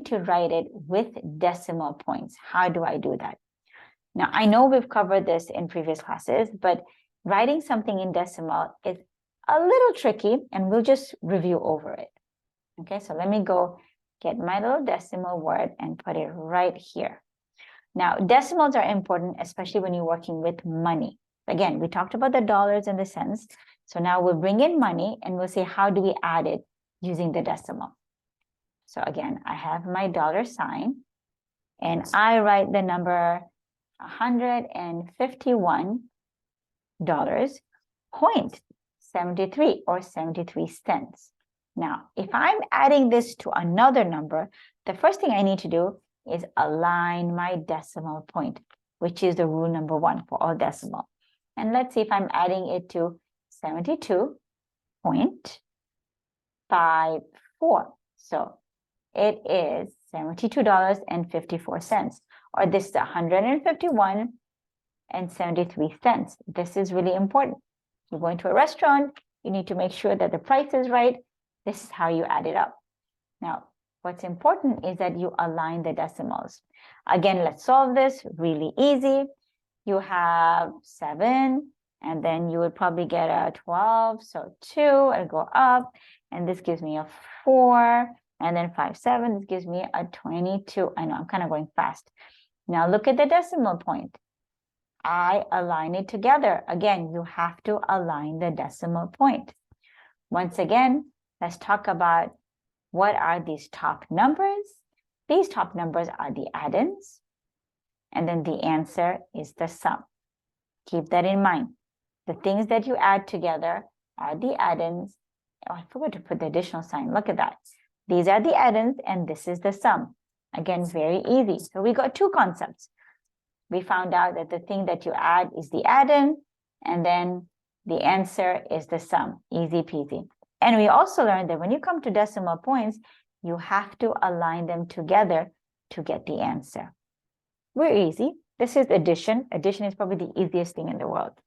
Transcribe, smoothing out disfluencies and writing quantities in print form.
to write it with decimal points. How do I do that? Now, I know we've covered this in previous classes, but writing something in decimal is a little tricky, and we'll just review over it. Okay, so let me go get my little decimal word and put it right here. Now, decimals are important, especially when you're working with money. Again, we talked about the dollars and the cents. So now we'll bring in money and we'll say, how do we add it using the decimal? So again, I have my dollar sign and I write the number $151.73 or 73 cents. Now, if I'm adding this to another number, the first thing I need to do is align my decimal point, which is the rule number 1 for all decimal. And let's see if I'm adding it to 72.54. So it is $72.54, or this is 151.73 cents. This is really important. You're going to a restaurant, you need to make sure that the price is right. This is how you add it up. Now, what's important is that you align the decimals. Again, let's solve this really easy. You have 7, and then you would probably get a 12, so 2, it'll go up, and this gives me a 4, and then 5, 7, this gives me a 22. I know, I'm kind of going fast. Now look at the decimal point. I align it together. Again, you have to align the decimal point. Once again, let's talk about what are these top numbers. These top numbers are the addends, and then the answer is the sum. Keep that in mind. The things that you add together are the addends. Oh, I forgot to put the additional sign. Look at that. These are the addends, and this is the sum. Again, very easy. So we got 2 concepts. We found out that the thing that you add is the addend, and then the answer is the sum. Easy peasy. And we also learned that when you come to decimal points, you have to align them together to get the answer. We're easy. This is addition. Addition is probably the easiest thing in the world.